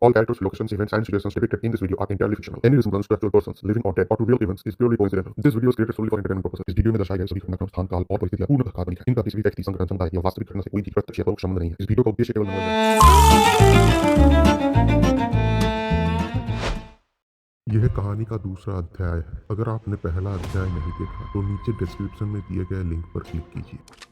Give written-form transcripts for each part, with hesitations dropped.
All characters, locations, events, and situations depicted in this video are entirely fictional. Any resemblance to actual persons, living or dead, or to real events is purely coincidental. This video is created solely for entertainment purposes. इस video में दर्शाए गए सभी घटनाक्रम, स्थान, काल और परिस्थितियां पूर्णतः काल्पनिक हैं। इनका किसी भी व्यक्ति, संगठन, समुदाय या वास्तविक घटना से कोई भी प्रत्यक्ष या परोक्ष संबंध नहीं है। इस वीडियो का उद्देश्य केवल मनोरंजन। यह कहानी का दूसरा अध्याय है। अगर आपने पहला अध्याय नहीं देखा तो नीचे डिस्क्रिप्शन में दिए गए लिंक पर क्लिक कीजिए।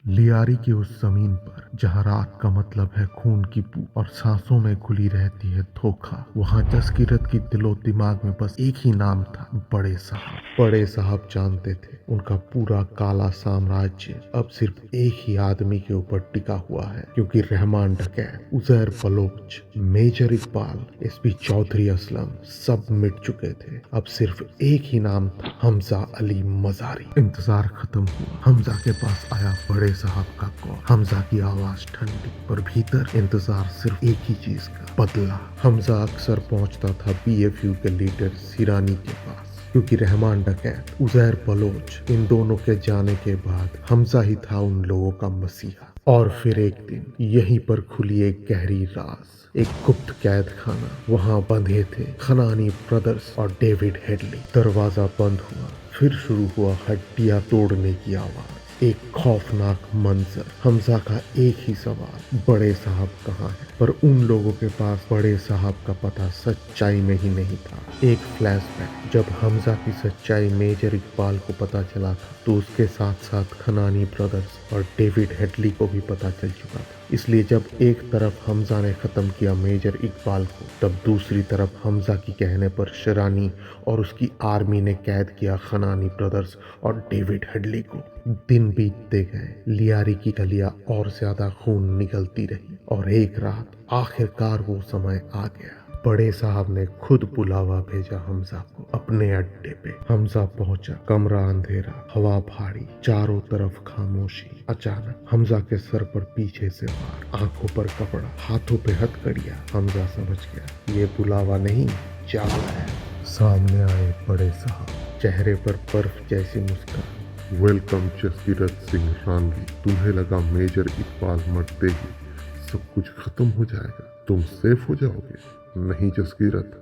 लियारी की उस जमीन पर जहाँ रात का मतलब है खून की बू और सांसों में घुली रहती है धोखा, वहाँ जसकीरत की दिलो दिमाग में बस एक ही नाम था, बड़े साहब। बड़े साहब जानते थे उनका पूरा काला साम्राज्य अब सिर्फ एक ही आदमी के ऊपर टिका हुआ है, क्योंकि रहमान डकैत, उजैर बलोच, मेजर इकबाल, एसपी चौधरी असलम सब मिट चुके थे। अब सिर्फ एक ही नाम था, हमजा अली मजारी। इंतजार खत्म हुआ। हमजा के पास आया बड़े साहब का कॉल। हमजा की आवाज ठंडी पर भीतर इंतजार सिर्फ एक ही चीज का, बदला। हमजा अक्सर पहुंचता था बीएफयू के लीडर सिरानी के पास, क्योंकि रहमान डकैत, उजैर बलोच, इन दोनों के जाने के बाद हमजा ही था उन लोगों का मसीहा। और फिर एक दिन यहीं पर खुली एक गहरी राज, एक गुप्त कैद खाना। वहाँ बंधे थे खनानी ब्रदर्स और डेविड हेडली। दरवाजा बंद हुआ, फिर शुरू हुआ हड्डियां तोड़ने की आवाज। एक खौफनाक मंजर। हमजा का एक ही सवाल, बड़े साहब कहाँ हैं? पर उन लोगों के पास बड़े साहब का पता सच्चाई में ही नहीं था। एक फ्लैशबैक, जब हमजा की सच्चाई मेजर इकबाल को पता चला था तो उसके साथ साथ खनानी ब्रदर्स और डेविड हेडली को भी पता चल चुका था। इसलिए जब एक तरफ हमजा ने खत्म किया मेजर इकबाल को, तब दूसरी तरफ हमजा की कहने पर शरानी और उसकी आर्मी ने कैद किया खनानी ब्रदर्स और डेविड हेडली को। दिन बीतते गए, लियारी की गलियां और ज्यादा खून निकलती रही और एक रात आखिरकार वो समय आ गया। बड़े साहब ने खुद बुलावा भेजा हमजा को अपने अड्डे पे। हमजा पहुंचा, कमरा अंधेरा, हवा भारी, चारों तरफ खामोशी। अचानक हमजा के सर पर पीछे से वार, आंखों पर कपड़ा, हाथों पे हथकड़ियां। हमजा समझ गया ये बुलावा नहीं, चाल है। सामने आए बड़े साहब, चेहरे पर बर्फ जैसी मुस्कान। वेलकम जसकीरत सिंह रांगी। तुम्हें लगा मेजर इकबाल मरते ही सब कुछ खत्म हो जाएगा, तुम सेफ हो जाओगे? नहीं Jaskirat,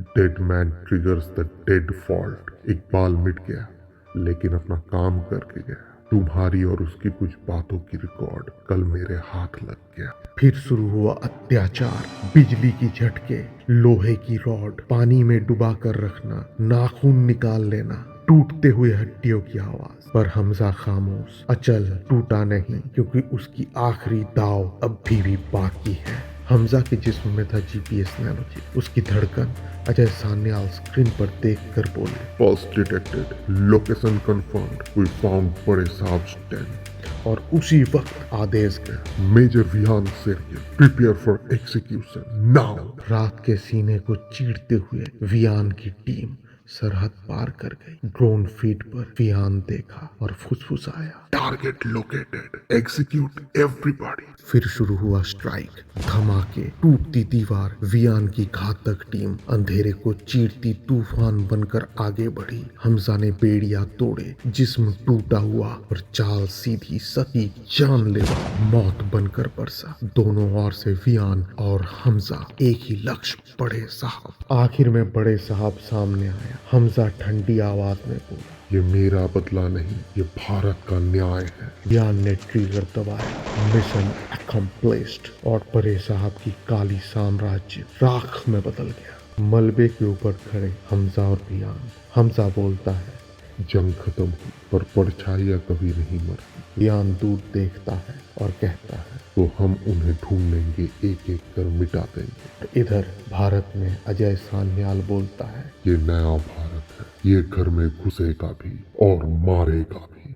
dead man triggers the dead fault. Iqbal मिट गया, लेकिन अपना काम करके गया। तुम्हारी और उसकी कुछ बातों की रिकॉर्ड कल मेरे हाथ लग गया। फिर शुरू हुआ अत्याचार, बिजली की झटके, लोहे की रॉड, पानी में डुबा कर रखना, नाखून निकाल लेना, टूटते हुए हड्डियों की आवाज। पर हमजा खामोश, अचल, टूटा नहीं, क्योंकि उसकी आखिरी दाव अब भी बाकी है। हमजा के जिस्म में था जीपीएस नैनोचिप। उसकी धड़कन अजय सान्याल स्क्रीन पर देखकर बोले, pulse detected, location confirmed, we found बड़े साहब टेंट। और उसी वक्त आदेश गया, मेजर विहान सेरियल, प्रिपेयर फॉर एग्जीक्यूशन नाउ। रात के सीने को चीरते हुए विहान की टीम सरहद पार कर गई। ड्रोन फीड पर विहान देखा और फुसफुसाया, टारगेट लोकेटेड, एग्जीक्यूट एवरीबॉडी। फिर शुरू हुआ स्ट्राइक, धमाके, टूटती दीवार। विहान की घातक टीम अंधेरे को चीरती तूफान बनकर आगे बढ़ी। हमजा ने बेड़िया तोड़े, जिस्म टूटा हुआ और चाल सीधी, सती, जानलेवा, मौत बनकर बरसा। दोनों ओर से विहान और हमजा, एक ही लक्ष्य, बड़े साहब। आखिर में बड़े साहब सामने आया। हमजा ठंडी आवाज में बोला, ये मेरा बदला नहीं, ये भारत का न्याय है। विहान ने ट्रिगर दबाया, मिशन अकम्प्लिश्ड, और बड़े साहब की काली साम्राज्य राख में बदल गया। मलबे के ऊपर खड़े हमजा और विहान। हमजा बोलता है, जंग खत्म हुई, पर परछाइयां कभी नहीं मरती। विहान दूर देखता है और कहता है, तो हम उन्हें ढूंढेंगे, एक एक कर मिटा देंगे। इधर भारत में अजय सान्याल बोलता है, ये नया भारत है, ये घर में घुसेगा भी और मारेगा भी।